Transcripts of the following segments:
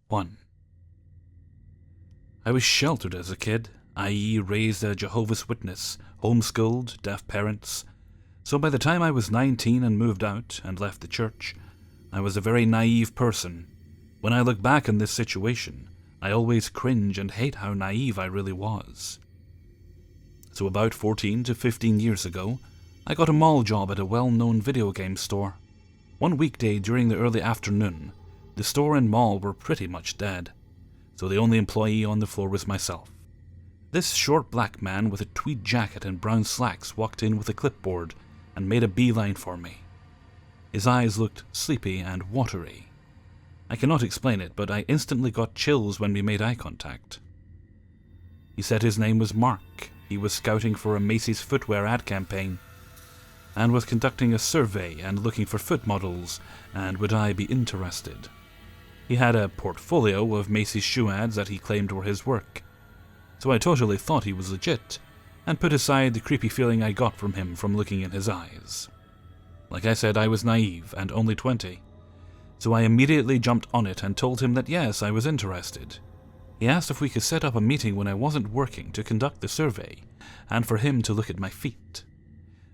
1. I was sheltered as a kid, i.e. raised a Jehovah's Witness, homeschooled, deaf parents. So by the time I was 19 and moved out and left the church, I was a very naive person. When I look back on this situation, I always cringe and hate how naive I really was. So about 14 to 15 years ago, I got a mall job at a well-known video game store. One weekday during the early afternoon, the store and mall were pretty much dead, so the only employee on the floor was myself. This short black man with a tweed jacket and brown slacks walked in with a clipboard and made a beeline for me. His eyes looked sleepy and watery. I cannot explain it, but I instantly got chills when we made eye contact. He said his name was Mark. He was scouting for a Macy's footwear ad campaign, and was conducting a survey and looking for foot models, and would I be interested. He had a portfolio of Macy's shoe ads that he claimed were his work, so I totally thought he was legit, and put aside the creepy feeling I got from him from looking in his eyes. Like I said, I was naive and only 20, so I immediately jumped on it and told him that yes, I was interested. He asked if we could set up a meeting when I wasn't working to conduct the survey, and for him to look at my feet.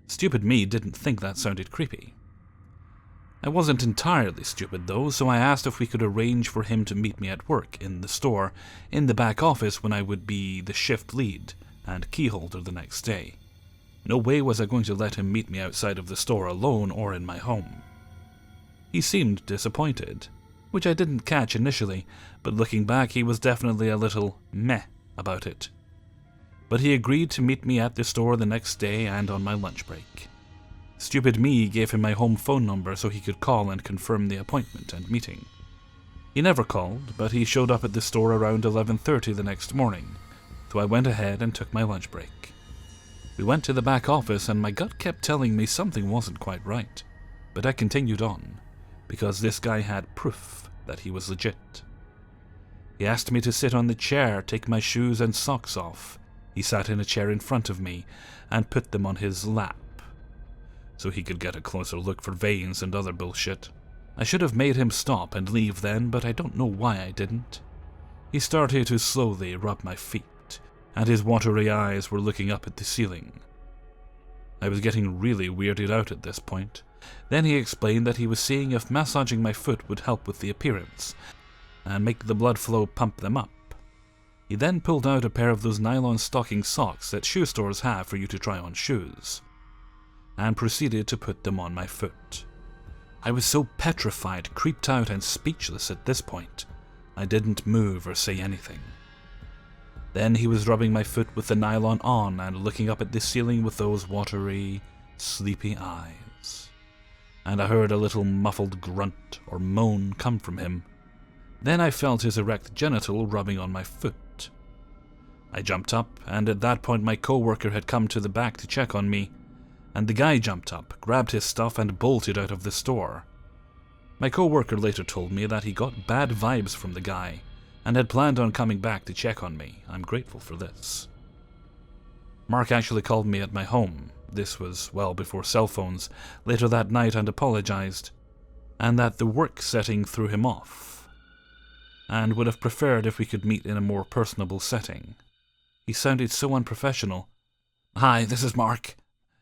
Stupid me didn't think that sounded creepy. I wasn't entirely stupid though, so I asked if we could arrange for him to meet me at work in the store, in the back office when I would be the shift lead and key holder the next day. No way was I going to let him meet me outside of the store alone or in my home. He seemed disappointed, which I didn't catch initially, but looking back he was definitely a little meh about it. But he agreed to meet me at the store the next day and on my lunch break. Stupid me gave him my home phone number so he could call and confirm the appointment and meeting. He never called, but he showed up at the store around 11:30 the next morning, so I went ahead and took my lunch break. We went to the back office and my gut kept telling me something wasn't quite right, but I continued on, because this guy had proof that he was legit. He asked me to sit on the chair, take my shoes and socks off. He sat in a chair in front of me and put them on his lap, so he could get a closer look for veins and other bullshit. I should have made him stop and leave then, but I don't know why I didn't. He started to slowly rub my feet, and his watery eyes were looking up at the ceiling. I was getting really weirded out at this point. Then he explained that he was seeing if massaging my foot would help with the appearance, and make the blood flow pump them up. He then pulled out a pair of those nylon stocking socks that shoe stores have for you to try on shoes, and proceeded to put them on my foot. I was so petrified, creeped out, and speechless at this point, I didn't move or say anything. Then he was rubbing my foot with the nylon on and looking up at the ceiling with those watery, sleepy eyes. And I heard a little muffled grunt or moan come from him. Then I felt his erect genital rubbing on my foot. I jumped up, and at that point my co-worker had come to the back to check on me, and the guy jumped up, grabbed his stuff, and bolted out of the store. My co-worker later told me that he got bad vibes from the guy, and had planned on coming back to check on me. I'm grateful for this. Mark actually called me at my home, this was well before cell phones, later that night and apologized, and that the work setting threw him off, and would have preferred if we could meet in a more personable setting. He sounded so unprofessional. "Hi, this is Mark,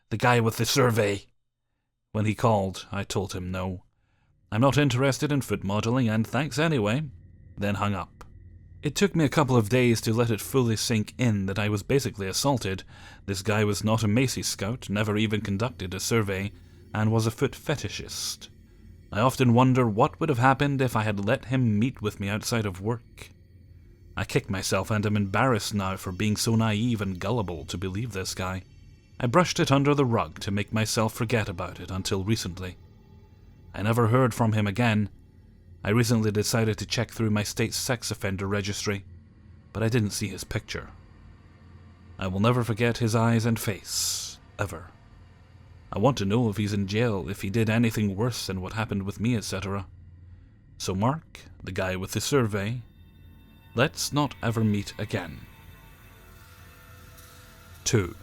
the guy with the survey." When he called, I told him no. I'm not interested in foot modeling, and thanks anyway, then hung up. It took me a couple of days to let it fully sink in that I was basically assaulted. This guy was not a Macy's scout, never even conducted a survey, and was a foot fetishist. I often wonder what would have happened if I had let him meet with me outside of work. I kick myself and am embarrassed now for being so naive and gullible to believe this guy. I brushed it under the rug to make myself forget about it until recently. I never heard from him again. I recently decided to check through my state's sex offender registry, but I didn't see his picture. I will never forget his eyes and face, ever. I want to know if he's in jail, if he did anything worse than what happened with me, etc. So Mark, the guy with the survey, let's not ever meet again. 2.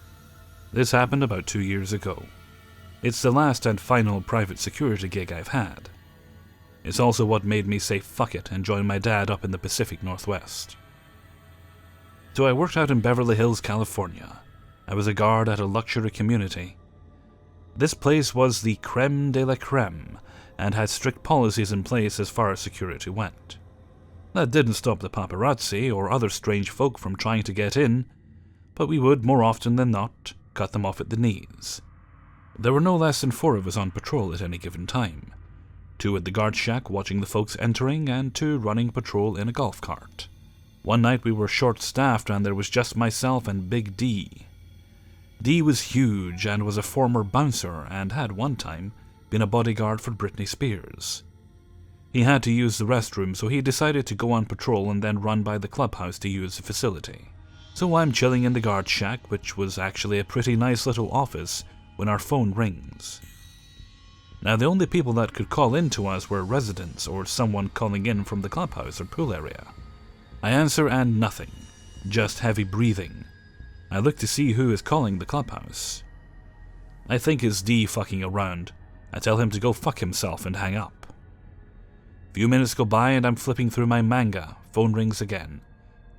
This happened about 2 years ago. It's the last and final private security gig I've had. It's also what made me say fuck it and join my dad up in the Pacific Northwest. So I worked out in Beverly Hills, California. I was a guard at a luxury community. This place was the creme de la creme and had strict policies in place as far as security went. That didn't stop the paparazzi or other strange folk from trying to get in, but we would, more often than not, cut them off at the knees. There were no less than 4 of us on patrol at any given time. 2 at the guard shack watching the folks entering, and 2 running patrol in a golf cart. One night we were short-staffed and there was just myself and Big D. D was huge and was a former bouncer and had one time been a bodyguard for Britney Spears. He had to use the restroom, so he decided to go on patrol and then run by the clubhouse to use the facility. So I'm chilling in the guard shack, which was actually a pretty nice little office, when our phone rings. Now the only people that could call in to us were residents or someone calling in from the clubhouse or pool area. I answer and nothing, just heavy breathing. I look to see who is calling the clubhouse. I think it's D fucking around. I tell him to go fuck himself and hang up. Few minutes go by and I'm flipping through my manga. Phone rings again.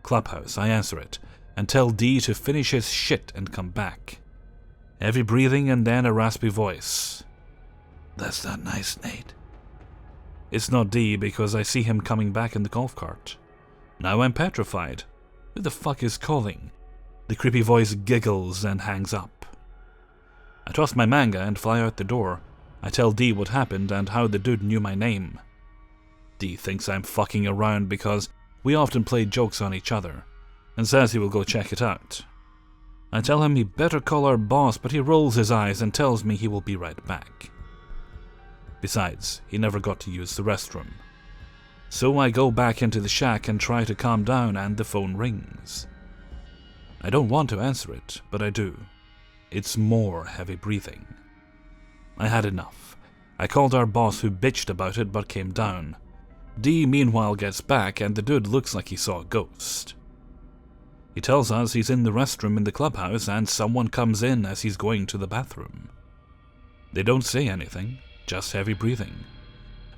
Clubhouse, I answer it, and tell D to finish his shit and come back. Heavy breathing and then a raspy voice. "That's not nice, Nate." It's not D because I see him coming back in the golf cart. Now I'm petrified. Who the fuck is calling? The creepy voice giggles and hangs up. I toss my manga and fly out the door. I tell D what happened and how the dude knew my name. D thinks I'm fucking around because we often play jokes on each other, and says he will go check it out. I tell him he better call our boss, but he rolls his eyes and tells me he will be right back. Besides, he never got to use the restroom. So I go back into the shack and try to calm down, and the phone rings. I don't want to answer it, but I do. It's more heavy breathing. I had enough. I called our boss, who bitched about it but came down. D meanwhile gets back and the dude looks like he saw a ghost. He tells us he's in the restroom in the clubhouse and someone comes in as he's going to the bathroom. They don't say anything, just heavy breathing.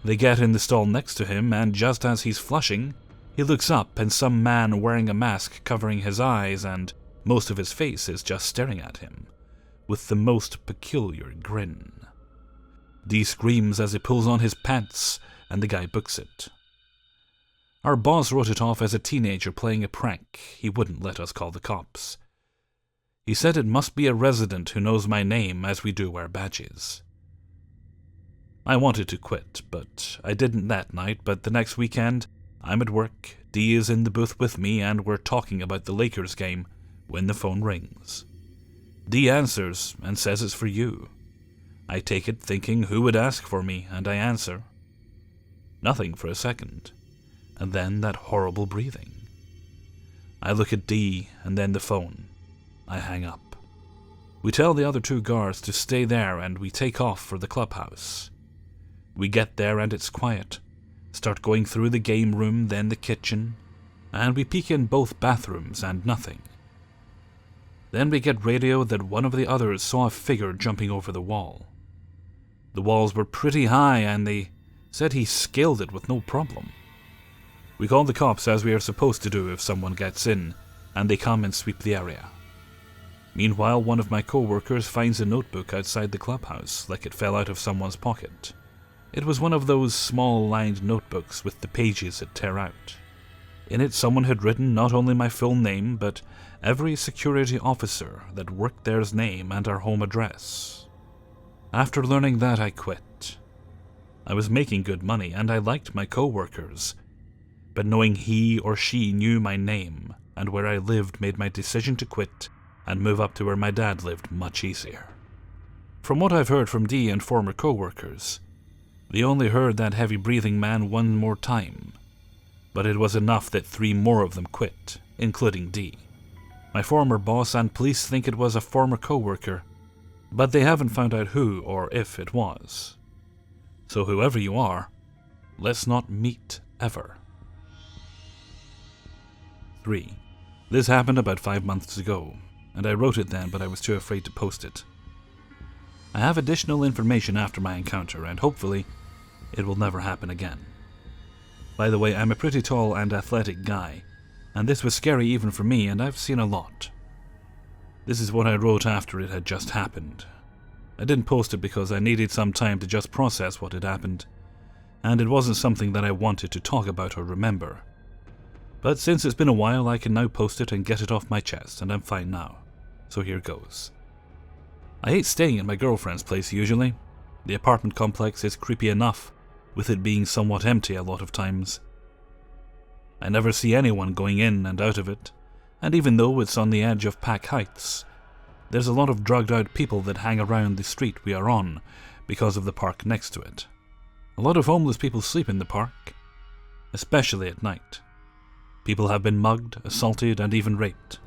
They get in the stall next to him and just as he's flushing, he looks up and some man wearing a mask covering his eyes and most of his face is just staring at him, with the most peculiar grin. D screams as he pulls on his pants, and the guy books it. Our boss wrote it off as a teenager playing a prank. He wouldn't let us call the cops. He said it must be a resident who knows my name as we do wear badges. I wanted to quit, but I didn't that night, but the next weekend, I'm at work, D is in the booth with me, and we're talking about the Lakers game when the phone rings. D answers and says it's for you. I take it thinking who would ask for me, and I answer. Nothing for a second, and then that horrible breathing. I look at D, and then the phone. I hang up. We tell the other 2 guards to stay there, and we take off for the clubhouse. We get there and it's quiet. Start going through the game room, then the kitchen, and we peek in both bathrooms and nothing. Then we get radio that one of the others saw a figure jumping over the wall. The walls were pretty high and they said he scaled it with no problem. We call the cops as we are supposed to do if someone gets in, and they come and sweep the area. Meanwhile, one of my co-workers finds a notebook outside the clubhouse, like it fell out of someone's pocket. It was one of those small lined notebooks with the pages that tear out. In it someone had written not only my full name, but every security officer that worked there's name and our home address. After learning that, I quit. I was making good money and I liked my co-workers, but knowing he or she knew my name and where I lived made my decision to quit and move up to where my dad lived much easier. From what I've heard from D and former co-workers, they only heard that heavy breathing man one more time, but it was enough that 3 more of them quit, including D. My former boss and police think it was a former co-worker, but they haven't found out who or if it was. So whoever you are, let's not meet ever. 3. This happened about 5 months ago, and I wrote it then, but I was too afraid to post it. I have additional information after my encounter, and hopefully It will never happen again. By the way, I'm a pretty tall and athletic guy, and this was scary even for me, and I've seen a lot. This is what I wrote after it had just happened. I didn't post it because I needed some time to just process what had happened, and it wasn't something that I wanted to talk about or remember. But since it's been a while, I can now post it and get it off my chest, and I'm fine now. So here goes. I hate staying at my girlfriend's place usually. The apartment complex is creepy enough, with it being somewhat empty a lot of times. I never see anyone going in and out of it, and even though it's on the edge of pack heights, there's a lot of drugged out people that hang around the street we are on because of the park next to it. A lot of homeless people sleep in the park, especially at night. People have been mugged, assaulted, and even raped.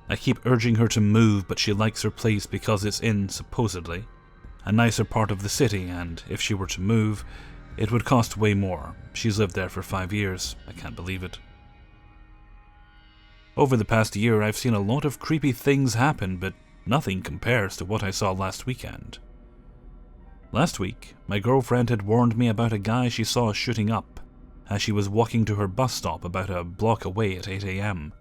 I keep urging her to move, but she likes her place because it's in, supposedly, a nicer part of the city, and if she were to move, it would cost way more. She's lived there for 5 years. I can't believe it. Over the past year, I've seen a lot of creepy things happen, but nothing compares to what I saw last weekend. Last week, my girlfriend had warned me about a guy she saw shooting up as she was walking to her bus stop about a block away at 8 a.m.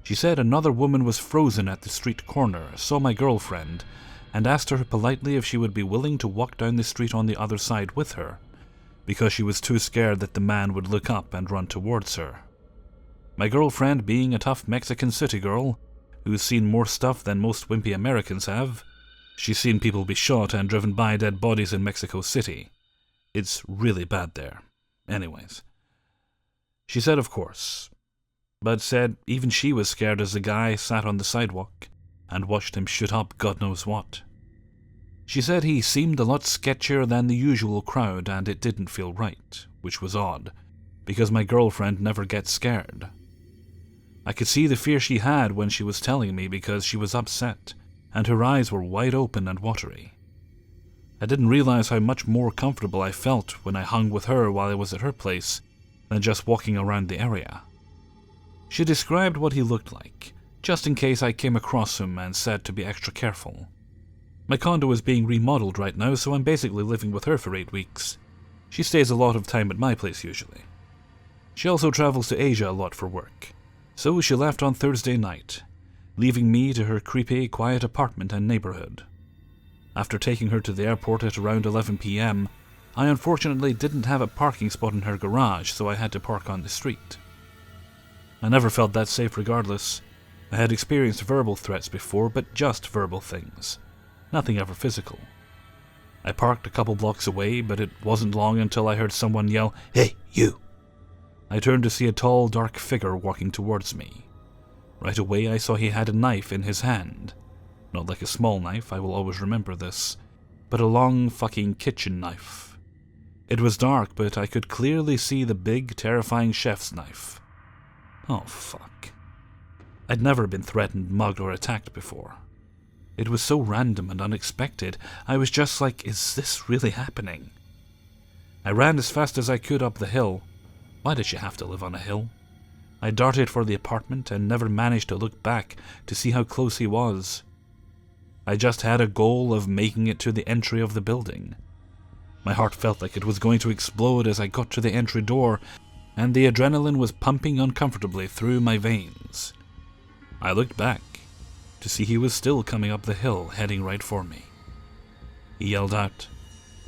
She said another woman was frozen at the street corner, saw my girlfriend, and asked her politely if she would be willing to walk down the street on the other side with her, because she was too scared that the man would look up and run towards her. My girlfriend, being a tough Mexican city girl, who's seen more stuff than most wimpy Americans have, she's seen people be shot and driven by dead bodies in Mexico City. It's really bad there. Anyways. She said of course, but said even she was scared as the guy sat on the sidewalk and watched him shoot up God knows what. She said he seemed a lot sketchier than the usual crowd and it didn't feel right, which was odd, because my girlfriend never gets scared. I could see the fear she had when she was telling me because she was upset, and her eyes were wide open and watery. I didn't realize how much more comfortable I felt when I hung with her while I was at her place than just walking around the area. She described what he looked like, just in case I came across him, and said to be extra careful. My condo is being remodeled right now, so I'm basically living with her for 8 weeks. She stays a lot of time at my place usually. She also travels to Asia a lot for work, so she left on Thursday night, leaving me to her creepy, quiet apartment and neighborhood. After taking her to the airport at around 11 p.m., I unfortunately didn't have a parking spot in her garage, so I had to park on the street. I never felt that safe regardless. I had experienced verbal threats before, but just verbal things. Nothing ever physical. I parked a couple blocks away, but it wasn't long until I heard someone yell, "Hey, you!" I turned to see a tall, dark figure walking towards me. Right away I saw he had a knife in his hand. Not like a small knife, I will always remember this, but a long fucking kitchen knife. It was dark, but I could clearly see the big, terrifying chef's knife. Oh, fuck. I'd never been threatened, mugged, or attacked before. It was so random and unexpected, I was just like, is this really happening? I ran as fast as I could up the hill. Why did she have to live on a hill? I darted for the apartment and never managed to look back to see how close he was. I just had a goal of making it to the entry of the building. My heart felt like it was going to explode as I got to the entry door, and the adrenaline was pumping uncomfortably through my veins. I looked back to see he was still coming up the hill, heading right for me. He yelled out,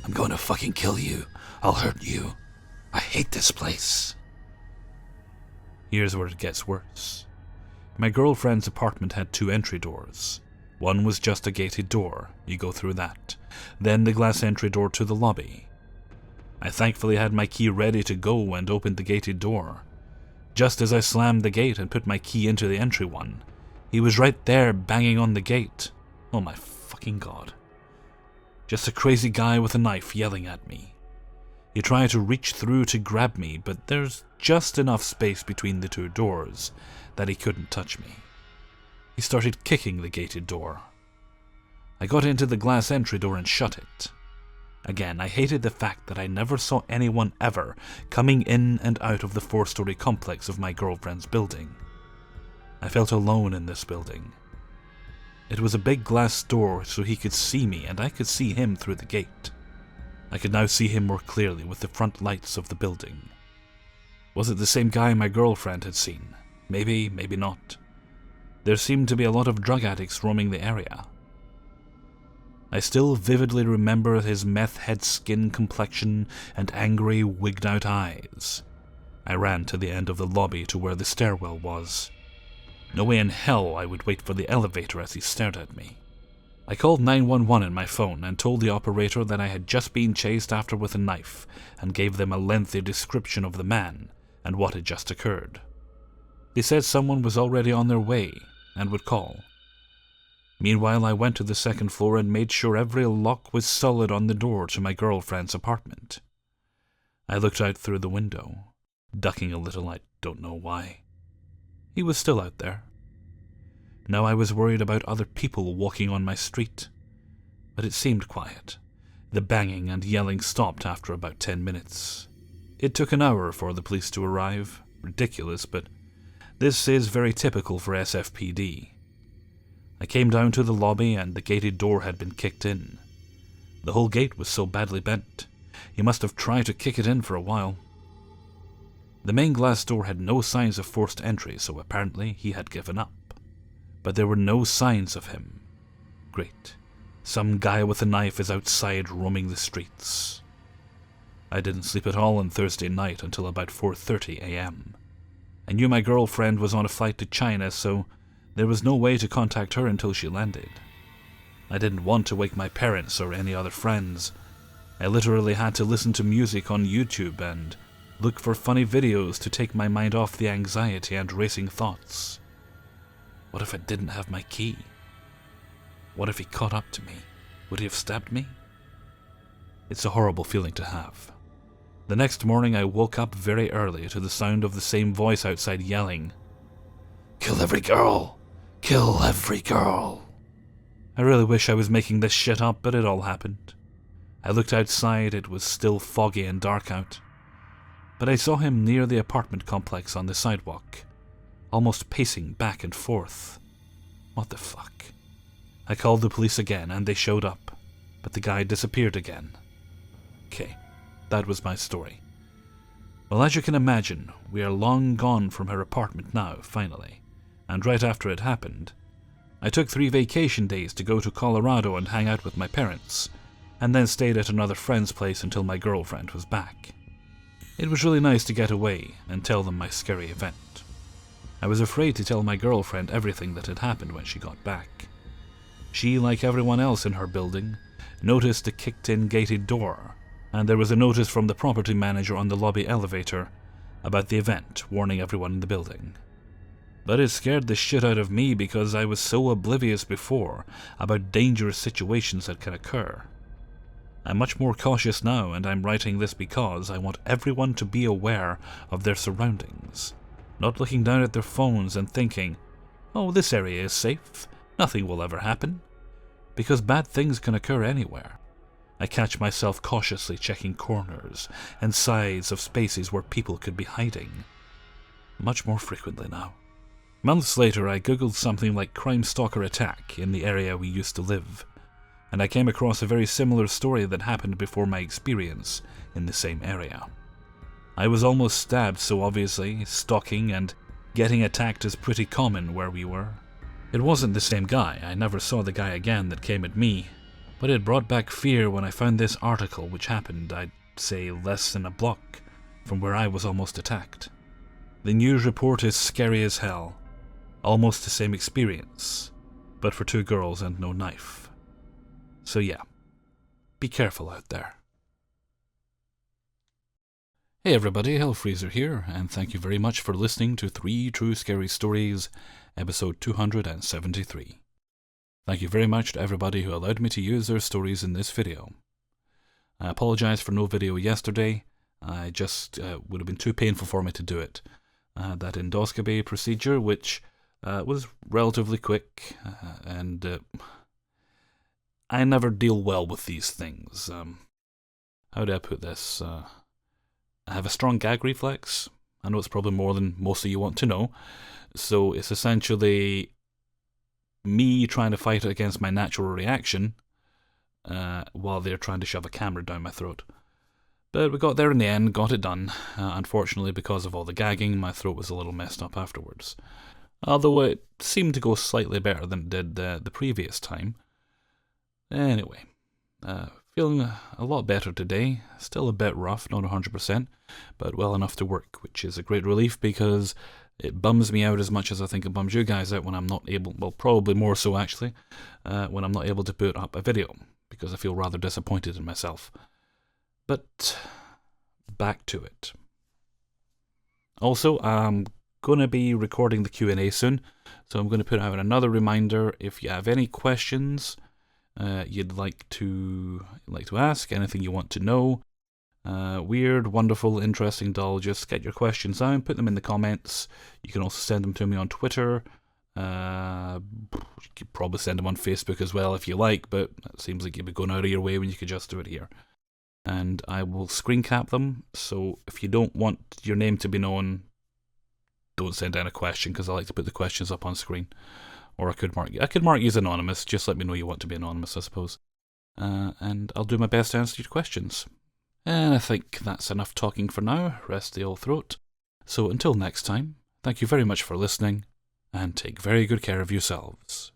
"I'm going to fucking kill you. I'll hurt you. I hate this place." Here's where it gets worse. My girlfriend's apartment had 2 entry doors. One was just a gated door, you go through that. Then the glass entry door to the lobby. I thankfully had my key ready to go and opened the gated door. Just as I slammed the gate and put my key into the entry one, he was right there banging on the gate. Oh my fucking god. Just a crazy guy with a knife yelling at me. He tried to reach through to grab me, but there's just enough space between the 2 doors that he couldn't touch me. He started kicking the gated door. I got into the glass entry door and shut it. Again, I hated the fact that I never saw anyone ever coming in and out of the 4-story complex of my girlfriend's building. I felt alone in this building. It was a big glass door so he could see me and I could see him through the gate. I could now see him more clearly with the front lights of the building. Was it the same guy my girlfriend had seen? Maybe, maybe not. There seemed to be a lot of drug addicts roaming the area. I still vividly remember his meth-head skin complexion and angry, wigged-out eyes. I ran to the end of the lobby to where the stairwell was. No way in hell I would wait for the elevator as he stared at me. I called 911 on my phone and told the operator that I had just been chased after with a knife and gave them a lengthy description of the man and what had just occurred. They said someone was already on their way and would call. Meanwhile, I went to the second floor and made sure every lock was solid on the door to my girlfriend's apartment. I looked out through the window, ducking a little, I don't know why. He was still out there. Now I was worried about other people walking on my street, but it seemed quiet. The banging and yelling stopped after about 10 minutes. It took an hour for the police to arrive. Ridiculous, but this is very typical for SFPD. I came down to the lobby and the gated door had been kicked in. The whole gate was so badly bent, he must have tried to kick it in for a while. The main glass door had no signs of forced entry, so apparently he had given up. But there were no signs of him. Great. Some guy with a knife is outside roaming the streets. I didn't sleep at all on Thursday night until about 4:30 a.m. I knew my girlfriend was on a flight to China, so there was no way to contact her until she landed. I didn't want to wake my parents or any other friends. I literally had to listen to music on YouTube and look for funny videos to take my mind off the anxiety and racing thoughts. What if I didn't have my key? What if he caught up to me? Would he have stabbed me? It's a horrible feeling to have. The next morning I woke up very early to the sound of the same voice outside yelling, "Kill every girl! Kill every girl!" I really wish I was making this shit up, but it all happened. I looked outside, it was still foggy and dark out. But I saw him near the apartment complex on the sidewalk, almost pacing back and forth. What the fuck? I called the police again and they showed up, but the guy disappeared again. Okay, that was my story. Well, as you can imagine, we are long gone from her apartment now, finally, and right after it happened, I took 3 vacation days to go to Colorado and hang out with my parents, and then stayed at another friend's place until my girlfriend was back. It was really nice to get away and tell them my scary event. I was afraid to tell my girlfriend everything that had happened when she got back. She, like everyone else in her building, noticed the kicked-in gated door, and there was a notice from the property manager on the lobby elevator about the event, warning everyone in the building. But it scared the shit out of me because I was so oblivious before about dangerous situations that can occur. I'm much more cautious now, and I'm writing this because I want everyone to be aware of their surroundings, not looking down at their phones and thinking, "Oh, this area is safe, nothing will ever happen," because bad things can occur anywhere. I catch myself cautiously checking corners and sides of spaces where people could be hiding. Much more frequently now. Months later, I googled something like Crime Stalker attack in the area we used to live, and I came across a very similar story that happened before my experience in the same area. I was almost stabbed, so obviously, stalking and getting attacked is pretty common where we were. It wasn't the same guy, I never saw the guy again that came at me, but it brought back fear when I found this article which happened, I'd say, less than a block from where I was almost attacked. The news report is scary as hell. Almost the same experience, but for 2 girls and no knife. So yeah, be careful out there. Hey everybody, Hellfreezer here, and thank you very much for listening to 3 True Scary Stories, episode 273. Thank you very much to everybody who allowed me to use their stories in this video. I apologize for no video yesterday. I just would have been too painful for me to do it. I had that endoscopy procedure, which was relatively quick, and I never deal well with these things. How do I put this? I have a strong gag reflex. I know it's probably more than most of you want to know. So it's essentially me trying to fight it against my natural reaction, while they're trying to shove a camera down my throat. But we got there in the end, got it done. Unfortunately, because of all the gagging, my throat was a little messed up afterwards. Although it seemed to go slightly better than it did the previous time. Anyway, feeling a lot better today. Still a bit rough, not 100%, but well enough to work, which is a great relief because it bums me out as much as I think it bums you guys out when I'm not able, well, probably more so actually, when I'm not able to put up a video, because I feel rather disappointed in myself. But back to it. Also, I'm going to be recording the Q&A soon, so I'm going to put out another reminder. If you have any questions you'd like to ask, anything you want to know, weird, wonderful, interesting, dull, just get your questions down, put them in the comments. You can also send them to me on Twitter. You could probably send them on Facebook as well if you like, but it seems like you'd be going out of your way when you could just do it here. And I will screen cap them, so if you don't want your name to be known, don't send in a question, because I like to put the questions up on screen. Or I could mark you as anonymous. Just let me know you want to be anonymous, I suppose. And I'll do my best to answer your questions. And I think that's enough talking for now. Rest the old throat. So until next time, thank you very much for listening, and take very good care of yourselves.